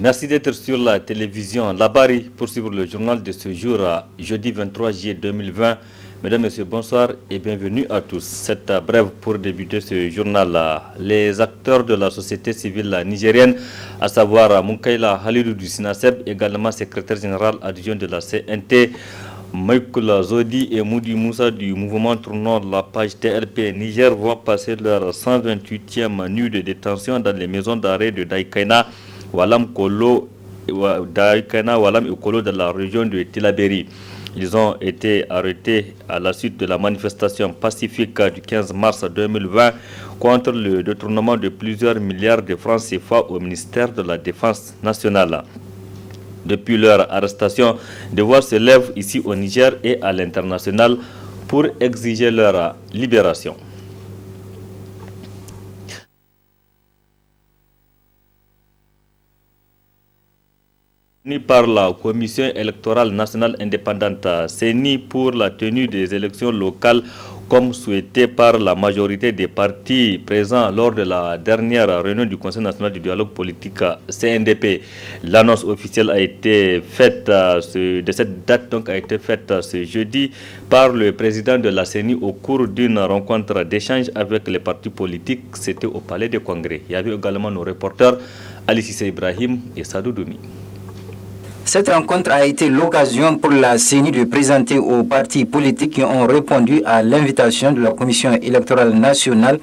Merci d'être sur la télévision. Labari pour suivre le journal de ce jour, jeudi 23 juillet 2020. Mesdames, Messieurs, bonsoir et bienvenue à tous. Cette brève pour débuter ce journal. Les acteurs de la société civile nigérienne, à savoir Munkaila Halilou du SINASEB, également secrétaire général adjoint de la CNT, Michael Zodi et Moudi Moussa du mouvement tournant de la page TLP Niger vont passer leur 128e nuit de détention dans les maisons d'arrêt de Daïkaina, Walam Kolo, Walam et Kolo de la région de Tilaberi. Ils ont été arrêtés à la suite de la manifestation pacifique du 15 mars 2020 contre le détournement de plusieurs milliards de francs CFA au ministère de la Défense nationale. Depuis leur arrestation, des voix se lèvent ici au Niger et à l'international pour exiger leur libération. Ni par la Commission électorale nationale indépendante CENI pour la tenue des élections locales comme souhaité par la majorité des partis présents lors de la dernière réunion du Conseil national du dialogue politique CNDP. L'annonce officielle a été faite de cette date a été faite ce jeudi par le président de la CENI au cours d'une rencontre d'échange avec les partis politiques. C'était au Palais des Congrès. Il y avait également nos reporters Ali Cissé Ibrahim et Sadou Doumi. Cette rencontre a été l'occasion pour la CENI de présenter aux partis politiques qui ont répondu à l'invitation de la Commission électorale nationale,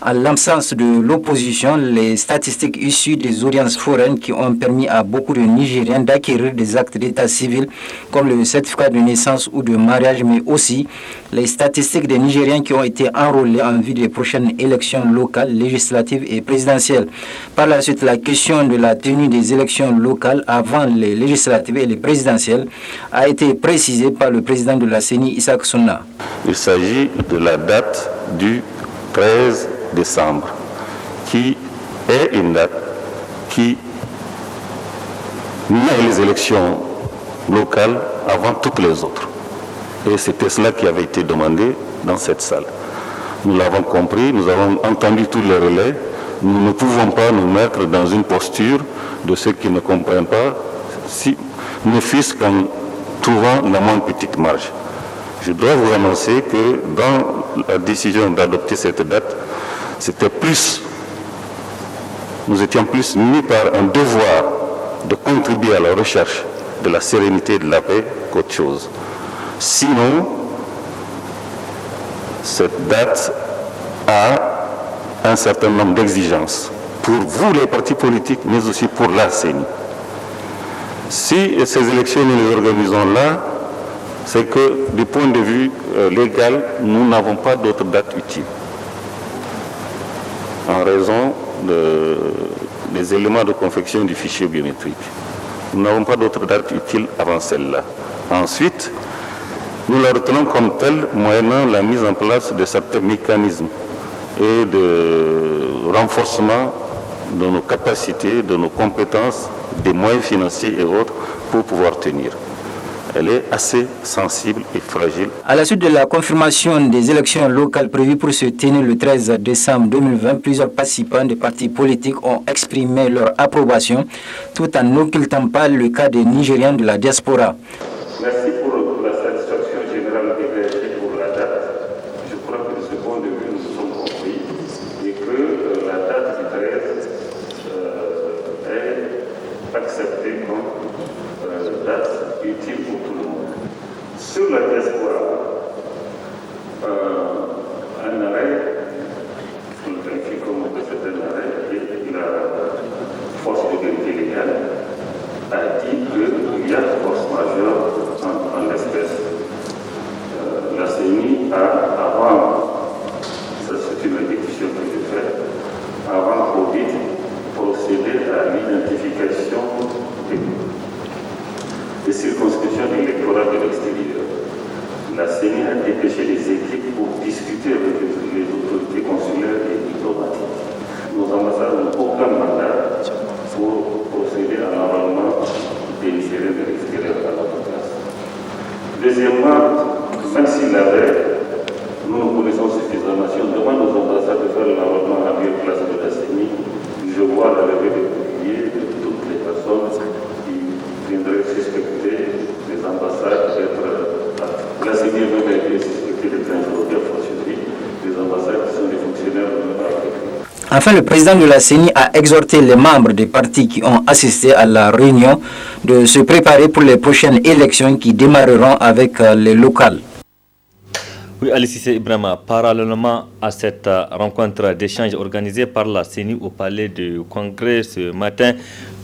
en l'absence de l'opposition, les statistiques issues des audiences foraines qui ont permis à beaucoup de Nigériens d'acquérir des actes d'état civil comme le certificat de naissance ou de mariage, mais aussi les statistiques des Nigériens qui ont été enrôlés en vue des prochaines élections locales, législatives et présidentielles. Par la suite, la question de la tenue des élections locales avant les législatives et les présidentielles a été précisée par le président de la CENI, Isaac Souna. Il s'agit de la date du 13 décembre, qui est une date qui met les élections locales avant toutes les autres. Et c'était cela qui avait été demandé dans cette salle. Nous l'avons compris, nous avons entendu tous les relais. Nous ne pouvons pas nous mettre dans une posture de ceux qui ne comprennent pas, ne fût-ce qu'en trouvant la moins petite marge. Je dois vous annoncer que dans la décision d'adopter cette date, nous étions plus mis par un devoir de contribuer à la recherche de la sérénité et de la paix qu'autre chose. Sinon, cette date a un certain nombre d'exigences pour vous les partis politiques, mais aussi pour la CENI. Si ces élections nous les organisons là, c'est que du point de vue légal, nous n'avons pas d'autre date utile. En raison des éléments de confection du fichier biométrique. Nous n'avons pas d'autre date utile avant celle-là. Ensuite, nous la retenons comme telle, moyennant la mise en place de certains mécanismes et de renforcement de nos capacités, de nos compétences, des moyens financiers et autres pour pouvoir tenir. Elle est assez sensible et fragile. À la suite de la confirmation des élections locales prévues pour se tenir le 13 décembre 2020, plusieurs participants des partis politiques ont exprimé leur approbation tout en n'occultant pas le cas des Nigériens de la diaspora. Merci pour la satisfaction générale dégagée pour la date. Je crois que de ce point de vue, nous nous sommes compris et que la date du 13 est acceptée comme date utile pour tout le monde. Sur la diaspora, un arrêt, on le qualifie comme c'est un arrêt, et la force de vérité légale a dit qu'il y a force majeure en l'espèce. La CENI a, avant, ça c'est une exécution que je fais, avant Covid, procédé à l'identification des circonscriptions électorales de l'extérieur. La CENI a dépêché les équipes pour discuter avec les autorités consulaires et diplomatiques. Nos ambassades n'ont aucun mandat pour procéder à l'enrôlement des Nigériens de l'extérieur à notre place. Deuxièmement, même s'il l'avait, nous connaissons suffisamment. Si on demande aux ambassades de faire l'enrôlement à la place de la CENI, je vois la levée de boucliers de toutes les personnes Enfin, le président de la CENI a exhorté les membres des partis qui ont assisté à la réunion de se préparer pour les prochaines élections qui démarreront avec les locales. Oui, Ali Cissé Ibrahima, parallèlement à cette rencontre d'échange organisée par la CENI au palais du Congrès ce matin,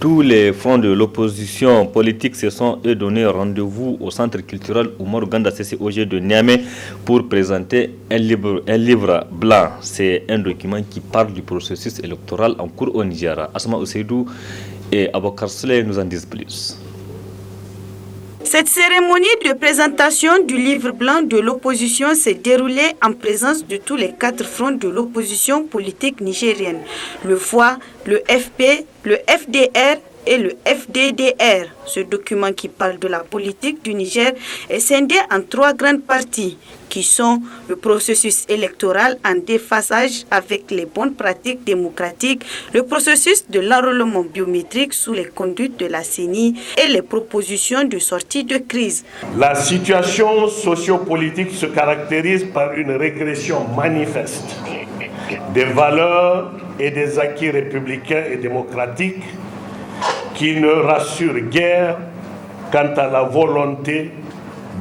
tous les fronts de l'opposition politique se sont donné rendez-vous au centre culturel Oumar Ganda CCOG de Niamey pour présenter un livre blanc. C'est un document qui parle du processus électoral en cours au Niger. Asma Oseidou et Abokar Sley nous en disent plus. Cette cérémonie de présentation du livre blanc de l'opposition s'est déroulée en présence de tous les 4 fronts de l'opposition politique nigérienne, le FOI, le FP, le FDR et le FDDR. Ce document qui parle de la politique du Niger est scindé en 3 grandes parties qui sont le processus électoral en déphasage avec les bonnes pratiques démocratiques, le processus de l'enrôlement biométrique sous les conduites de la CENI et les propositions de sortie de crise. La situation sociopolitique se caractérise par une régression manifeste des valeurs et des acquis républicains et démocratiques qui ne rassurent guère quant à la volonté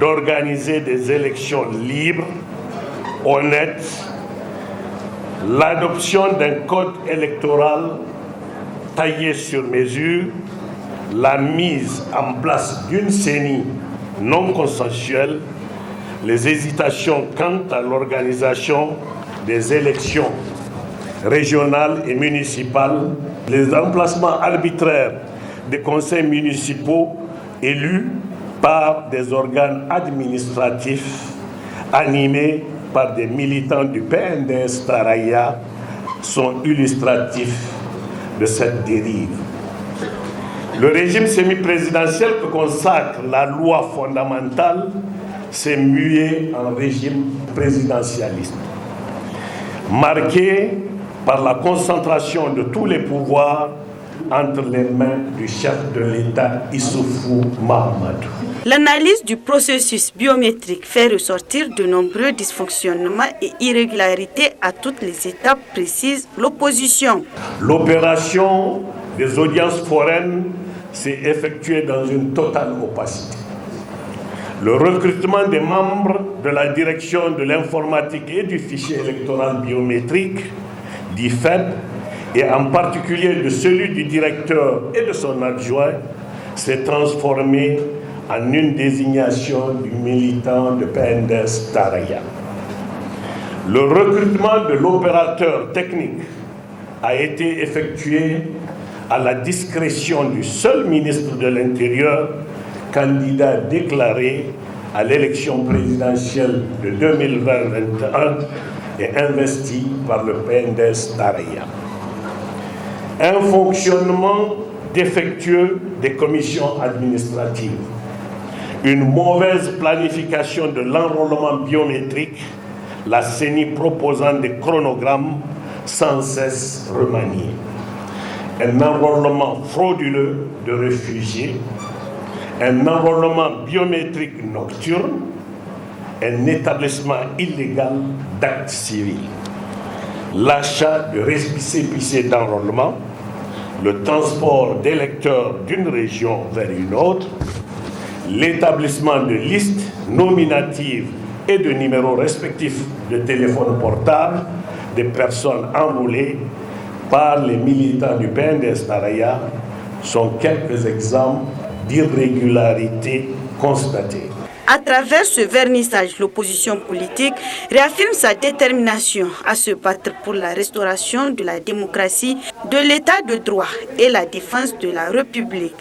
d'organiser des élections libres, honnêtes, l'adoption d'un code électoral taillé sur mesure, la mise en place d'une CENI non consensuelle, les hésitations quant à l'organisation des élections régionales et municipales, les emplacements arbitraires des conseils municipaux élus par des organes administratifs animés par des militants du PNDS Taraya sont illustratifs de cette dérive. Le régime semi-présidentiel que consacre la loi fondamentale s'est mué en régime présidentialiste, marqué par la concentration de tous les pouvoirs entre les mains du chef de l'État Issoufou Mahamadou. L'analyse du processus biométrique fait ressortir de nombreux dysfonctionnements et irrégularités à toutes les étapes, précise l'opposition. L'opération des audiences foraines s'est effectuée dans une totale opacité. Le recrutement des membres de la direction de l'informatique et du fichier électoral biométrique, dit FEB, et en particulier de celui du directeur et de son adjoint, s'est transformé en une désignation du militant de PNDS Taraya. Le recrutement de l'opérateur technique a été effectué à la discrétion du seul ministre de l'Intérieur, candidat déclaré à l'élection présidentielle de 2021 et investi par le PNDS Taraya. Un fonctionnement défectueux des commissions administratives, une mauvaise planification de l'enrôlement biométrique, la CENI proposant des chronogrammes sans cesse remaniés, un enrôlement frauduleux de réfugiés, un enrôlement biométrique nocturne, un établissement illégal d'actes civils, l'achat de récépissés d'enrôlement, le transport d'électeurs d'une région vers une autre, l'établissement de listes nominatives et de numéros respectifs de téléphone portable des personnes enrôlées par les militants du PNDS Taraya sont quelques exemples d'irrégularités constatées. À travers ce vernissage, l'opposition politique réaffirme sa détermination à se battre pour la restauration de la démocratie, de l'état de droit et la défense de la République.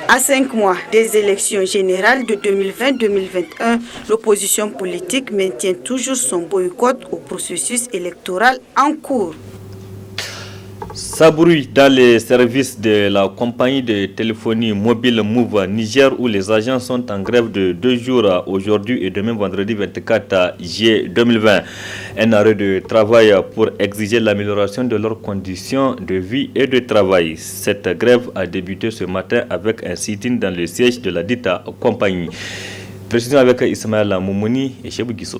À 5 mois des élections générales de 2020-2021, l'opposition politique maintient toujours son boycott au processus électoral en cours. Ça bruit dans les services de la compagnie de téléphonie mobile Move Niger où les agents sont en grève de 2 jours aujourd'hui et demain vendredi 24 juillet 2020. Un arrêt de travail pour exiger l'amélioration de leurs conditions de vie et de travail. Cette grève a débuté ce matin avec un sit-in dans le siège de la dite compagnie. Précision avec Ismaël Moumouni et Chebou Guissou.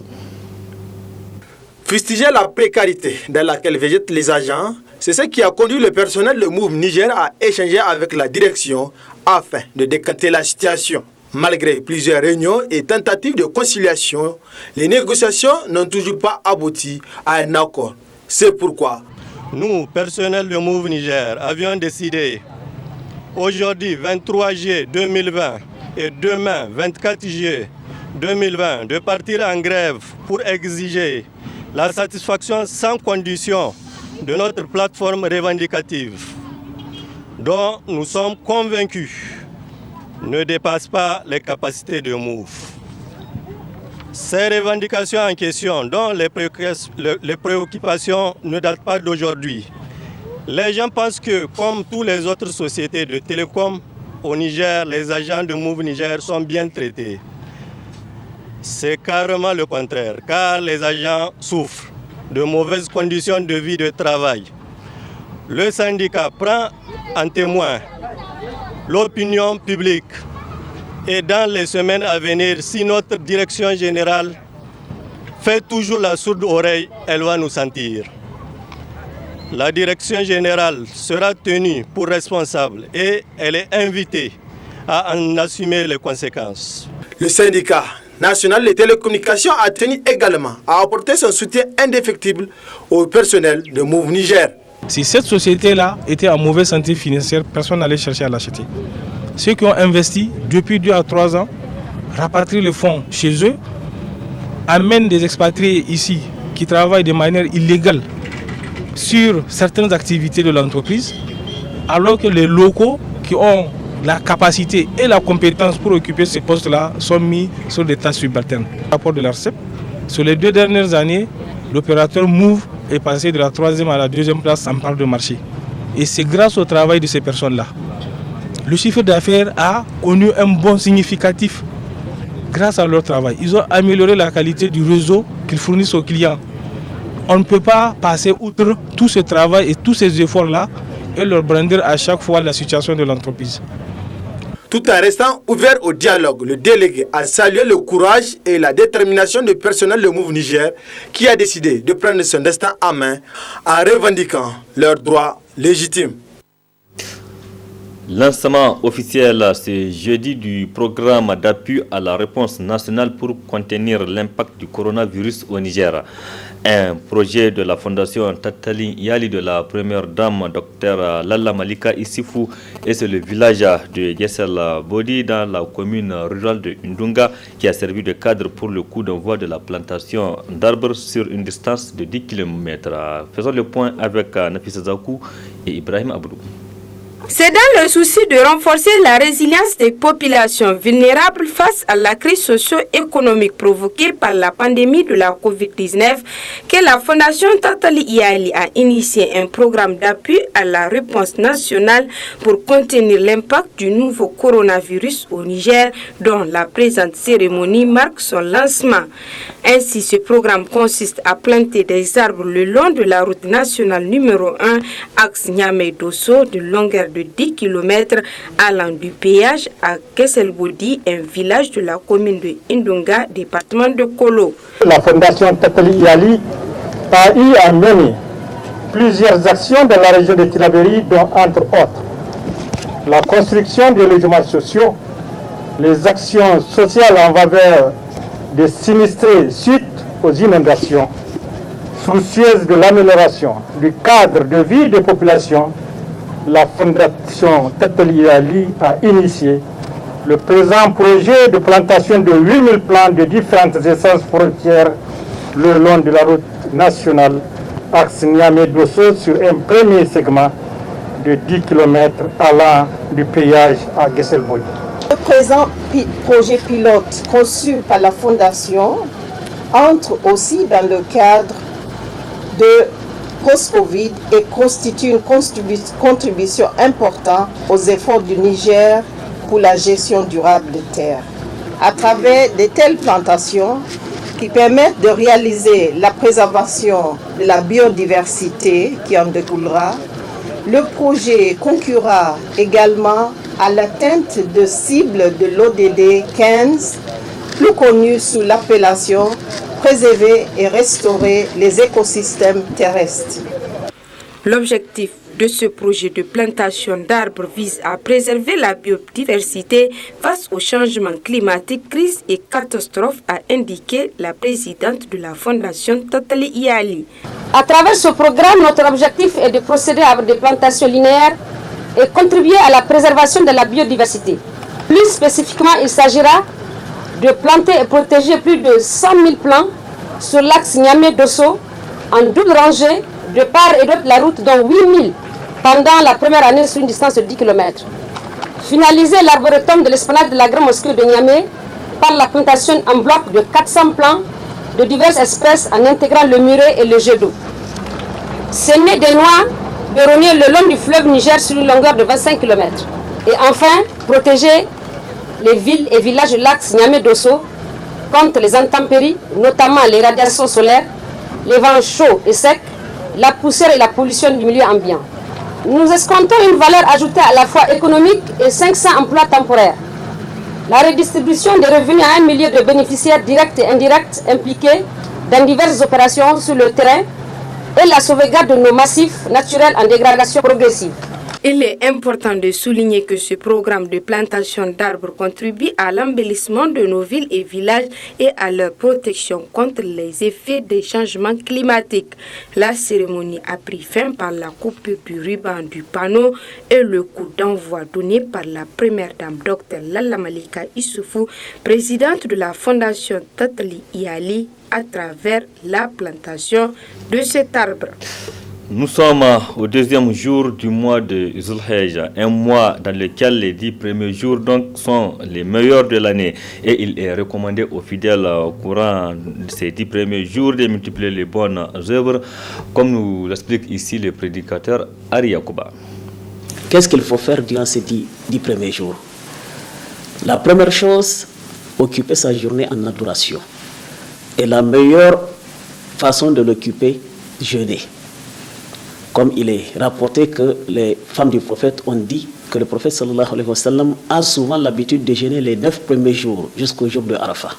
Fustiger la précarité dans laquelle végètent les agents, C'est ce qui a conduit le personnel de Move Niger à échanger avec la direction afin de décanter la situation. Malgré plusieurs réunions et tentatives de conciliation, les négociations n'ont toujours pas abouti à un accord. C'est pourquoi nous, personnel de Move Niger, avions décidé aujourd'hui 23 juillet 2020 et demain 24 juillet 2020 de partir en grève pour exiger la satisfaction sans condition de notre plateforme revendicative, dont nous sommes convaincus ne dépasse pas les capacités de Move. Ces revendications en question, dont les préoccupations ne datent pas d'aujourd'hui. Les gens pensent que, comme toutes les autres sociétés de télécom au Niger, les agents de Move Niger sont bien traités. C'est carrément le contraire, car les agents souffrent de mauvaises conditions de vie et de travail. Le syndicat prend en témoin l'opinion publique. Et dans les semaines à venir, si notre direction générale fait toujours la sourde oreille, elle va nous sentir. La direction générale sera tenue pour responsable et elle est invitée à en assumer les conséquences. Le syndicat national des télécommunications a tenu également à apporter son soutien indéfectible au personnel de Move Niger. Si cette société-là était en mauvaise santé financière, personne n'allait chercher à l'acheter. Ceux qui ont investi depuis 2 à 3 ans, rapatrient les fonds chez eux, amènent des expatriés ici qui travaillent de manière illégale sur certaines activités de l'entreprise, alors que les locaux qui ont la capacité et la compétence pour occuper ces postes-là sont mis sur des tâches subalternes. Rapport de l'ARCEP, sur les 2 dernières années, l'opérateur Move est passé de la 3e à la 2e place en part de marché. Et c'est grâce au travail de ces personnes-là. Le chiffre d'affaires a connu un bond significatif grâce à leur travail. Ils ont amélioré la qualité du réseau qu'ils fournissent aux clients. On ne peut pas passer outre tout ce travail et tous ces efforts-là et leur brandir à chaque fois la situation de l'entreprise. Tout en restant ouvert au dialogue, le délégué a salué le courage et la détermination du personnel de Move Niger qui a décidé de prendre son destin en main en revendiquant leurs droits légitimes. Lancement officiel ce jeudi du programme d'appui à la réponse nationale pour contenir l'impact du coronavirus au Niger. Un projet de la fondation Tatali Yali de la première dame Dr Lalla Malika Issifou et c'est le village de Yessel Bodi dans la commune rurale de Ndunga qui a servi de cadre pour le coup d'envoi de la plantation d'arbres sur une distance de 10 km. Faisons le point avec Nafisa Zakou et Ibrahim Abdou. C'est dans le souci de renforcer la résilience des populations vulnérables face à la crise socio-économique provoquée par la pandémie de la COVID-19 que la Fondation Tatali Yali a initié un programme d'appui à la réponse nationale pour contenir l'impact du nouveau coronavirus au Niger, dont la présente cérémonie marque son lancement. Ainsi, ce programme consiste à planter des arbres le long de la route nationale numéro 1, axe Niamey-Dosso, d'une longueur de 10 km allant du péage à Kesselboudi, un village de la commune de Ndunga, département de Kolo. La fondation Tatali Yali a eu à mener plusieurs actions dans la région de Tilaberi, dont entre autres la construction de logements sociaux, les actions sociales en faveur des sinistrés suite aux inondations, soucieuse de l'amélioration du cadre de vie des populations. La fondation Tatali Yali a initié le présent projet de plantation de 8000 plants de différentes essences forestières le long de la route nationale axe Niamey-Dosso sur un premier segment de 10 km allant du péage à Gesselboy. Le présent projet pilote conçu par la Fondation entre aussi dans le cadre de post-Covid et constitue une contribution importante aux efforts du Niger pour la gestion durable des terres. À travers de telles plantations qui permettent de réaliser la préservation de la biodiversité qui en découlera, le projet concourra également à l'atteinte de cibles de l'ODD 15, plus connu sous l'appellation préserver et restaurer les écosystèmes terrestres. L'objectif de ce projet de plantation d'arbres vise à préserver la biodiversité face au changement climatique, crise et catastrophes, a indiqué la présidente de la Fondation Tatali Iyali. À travers ce programme, notre objectif est de procéder à des plantations linéaires et contribuer à la préservation de la biodiversité. Plus spécifiquement, il s'agira de planter et protéger plus de 100 000 plants sur l'axe Niamey-Dosso en double rangée de part et d'autre la route, dont 8 000 pendant la première année sur une distance de 10 km. Finaliser l'arboretum de l'esplanade de la Grande Mosquée de Niamey par la plantation en bloc de 400 plants de diverses espèces en intégrant le muret et le jet d'eau. Semer des noix de rognier le long du fleuve Niger sur une longueur de 25 km. Et enfin, protéger les villes et villages de l'axe Niamey-Dosso contre les intempéries, notamment les radiations solaires, les vents chauds et secs, la poussière et la pollution du milieu ambiant. Nous escomptons une valeur ajoutée à la fois économique et 500 emplois temporaires. La redistribution des revenus à 1 million de bénéficiaires directs et indirects impliqués dans diverses opérations sur le terrain et la sauvegarde de nos massifs naturels en dégradation progressive. Il est important de souligner que ce programme de plantation d'arbres contribue à l'embellissement de nos villes et villages et à leur protection contre les effets des changements climatiques. La cérémonie a pris fin par la coupure du ruban du panneau et le coup d'envoi donné par la première dame Dr Lalla Malika Issoufou, présidente de la Fondation Tatali Iyali, à travers la plantation de cet arbre. Nous sommes au deuxième jour du mois de Zulhijja, un mois dans lequel les 10 premiers jours donc sont les meilleurs de l'année. Et il est recommandé aux fidèles au courant de ces 10 premiers jours de multiplier les bonnes œuvres, comme nous l'explique ici le prédicateur Ari Yakuba. Qu'est-ce qu'il faut faire durant ces 10 premiers jours? La première chose, occuper sa journée en adoration. Et la meilleure façon de l'occuper, jeûner. Comme il est rapporté que les femmes du prophète ont dit que le prophète sallallahu alayhi wa sallam a souvent l'habitude de jeûner les 9 premiers jours jusqu'au jour de Arafat.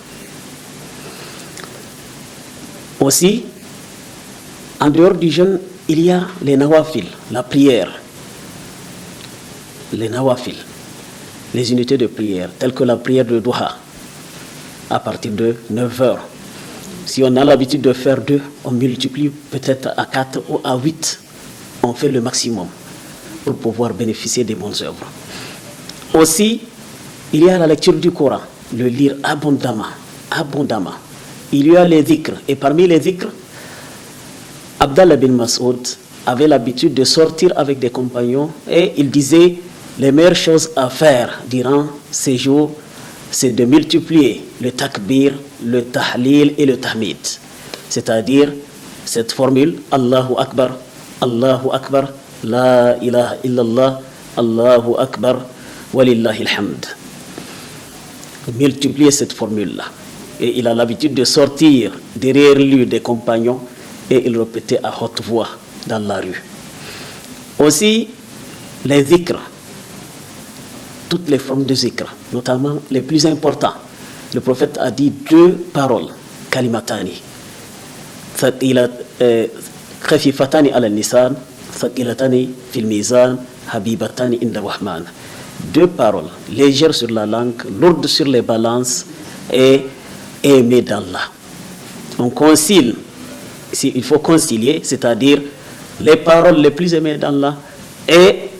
Aussi, en dehors du jeûne, il y a les nawafil, la prière. Les nawafil, les unités de prière, telles que la prière de Duha, à partir de 9 heures. Si on a l'habitude de faire 2, on multiplie peut-être à 4 ou à 8. On fait le maximum pour pouvoir bénéficier des bonnes œuvres. Aussi, il y a la lecture du Coran, le lire abondamment. Il y a les dhikrs, et parmi les dhikrs, Abdallah bin Mas'ud avait l'habitude de sortir avec des compagnons et il disait les meilleures choses à faire durant ces jours, c'est de multiplier le takbir, le tahlil et le tahmid. C'est-à-dire cette formule, Allahu Akbar, Allahu Akbar, La ilaha illallah, Allahu Akbar, Walillahi alhamd. Multiplier cette formule-là. Et il a l'habitude de sortir derrière lui des compagnons et il répétait à haute voix dans la rue. Aussi, les zikrs, toutes les formes de zikr, notamment les plus importants. Le prophète a dit 2 paroles, kalimatani. Khafifatani ala nisan, thaqilatani fil mizan, habibatani inda rahman. 2 paroles, légères sur la langue, lourdes sur les balances et aimées d'Allah. On concilie, il faut concilier, c'est-à-dire les paroles les plus aimées d'Allah et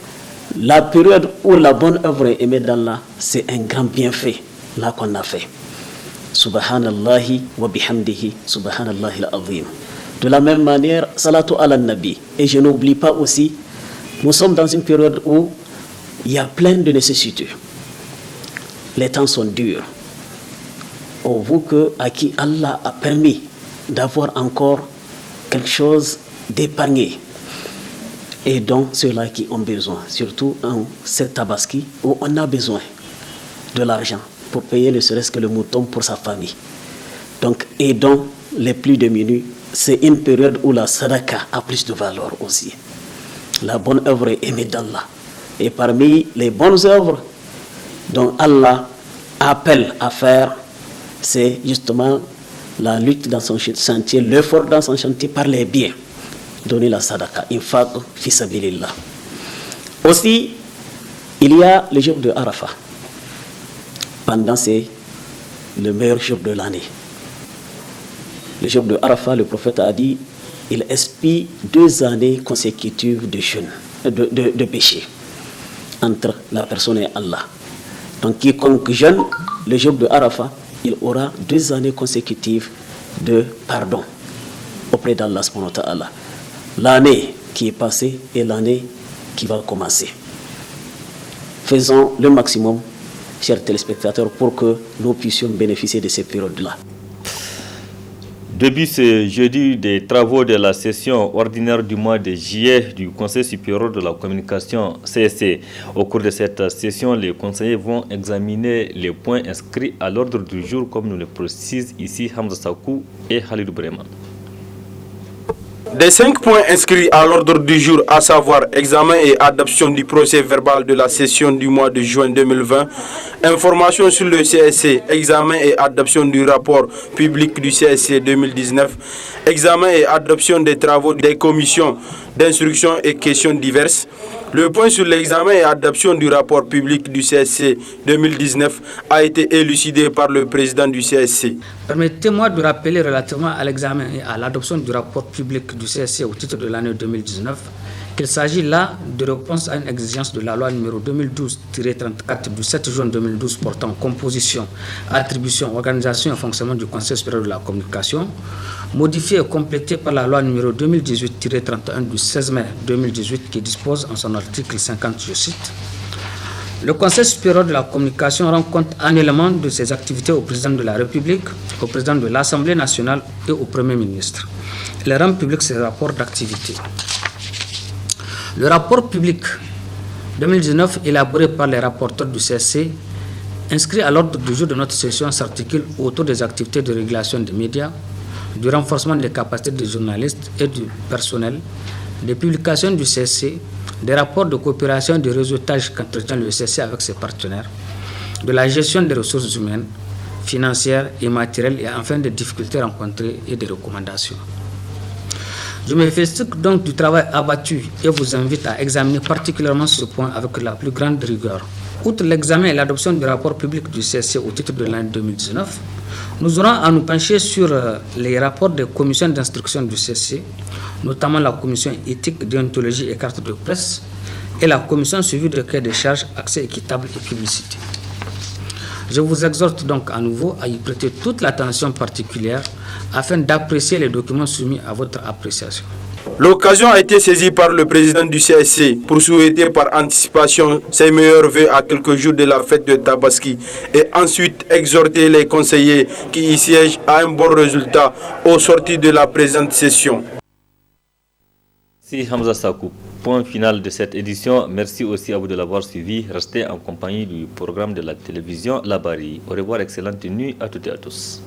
la période où la bonne œuvre est aimée d'Allah, c'est un grand bienfait là qu'on a fait. Subhanallahi wa bihamdihi, subhanallahi al-azim. De la même manière, salatu ala nabi. Et je n'oublie pas aussi, nous sommes dans une période où il y a plein de nécessités. Les temps sont durs. Oh, vous à qui Allah a permis d'avoir encore quelque chose d'épargné. Et donc ceux-là qui ont besoin, surtout en cette tabaski où on a besoin de l'argent pour payer ne serait-ce que le mouton pour sa famille. Donc aidons les plus démunis. C'est une période où la sadaqa a plus de valeur aussi. La bonne œuvre est aimée d'Allah. Et parmi les bonnes œuvres dont Allah appelle à faire, c'est justement la lutte dans son chantier, l'effort dans son chantier par les biens. donner la sadaka, infaq fi sabilillah. Aussi, il y a le jour de Arafat. Pendant c'est le meilleur jour de l'année. Le jour de Arafat, le prophète a dit, il expie 2 années consécutives de jeûne, de péché entre la personne et Allah. Donc quiconque jeûne le jour de Arafat, il aura 2 années consécutives de pardon auprès d'Allah subhanahu wa ta'ala. L'année qui est passée et l'année qui va commencer. Faisons le maximum, chers téléspectateurs, pour que nous puissions bénéficier de ces périodes-là. Depuis ce jeudi des travaux de la session ordinaire du mois de juillet du Conseil supérieur de la communication CSC. Au cours de cette session, les conseillers vont examiner les points inscrits à l'ordre du jour, comme nous le précisent ici Hamza Sakou et Khalid Breman. Des 5 points inscrits à l'ordre du jour, à savoir examen et adoption du procès verbal de la session du mois de juin 2020, information sur le CSC, examen et adoption du rapport public du CSC 2019, examen et adoption des travaux des commissions d'instruction et questions diverses. Le point sur l'examen et adoption du rapport public du CSC 2019 a été élucidé par le président du CSC. Permettez-moi de rappeler relativement à l'examen et à l'adoption du rapport public du CSC au titre de l'année 2019 qu'il s'agit là de réponse à une exigence de la loi numéro 2012-34 du 7 juin 2012 portant composition, attribution, organisation et fonctionnement du Conseil supérieur de la communication, modifiée et complétée par la loi numéro 2018-31 du 16 mai 2018 qui dispose en son article 50, je cite, le Conseil supérieur de la communication rend compte annuellement de ses activités au président de la République, au président de l'Assemblée nationale et au Premier ministre. Il rend public ses rapports d'activité. Le rapport public 2019 élaboré par les rapporteurs du CSC, inscrit à l'ordre du jour de notre session, s'articule autour des activités de régulation des médias, du renforcement des capacités des journalistes et du personnel, des publications du CSC, des rapports de coopération et de réseautage qu'entretient le CSC avec ses partenaires, de la gestion des ressources humaines, financières et matérielles et enfin des difficultés rencontrées et des recommandations. Je me félicite donc du travail abattu et vous invite à examiner particulièrement ce point avec la plus grande rigueur. Outre l'examen et l'adoption du rapport public du CSC au titre de l'année 2019, nous aurons à nous pencher sur les rapports des commissions d'instruction du CSC, notamment la commission éthique, déontologie et carte de presse et la commission suivi de cahier des charges, accès équitable et publicité. Je vous exhorte donc à nouveau à y prêter toute l'attention particulière afin d'apprécier les documents soumis à votre appréciation. L'occasion a été saisie par le président du CSC pour souhaiter par anticipation ses meilleurs vœux à quelques jours de la fête de Tabaski et ensuite exhorter les conseillers qui y siègent à un bon résultat au sortir de la présente session. Merci Hamza Sakou. Point final de cette édition. Merci aussi à vous de l'avoir suivi. Restez en compagnie du programme de la télévision Labari. Au revoir, excellente nuit à toutes et à tous.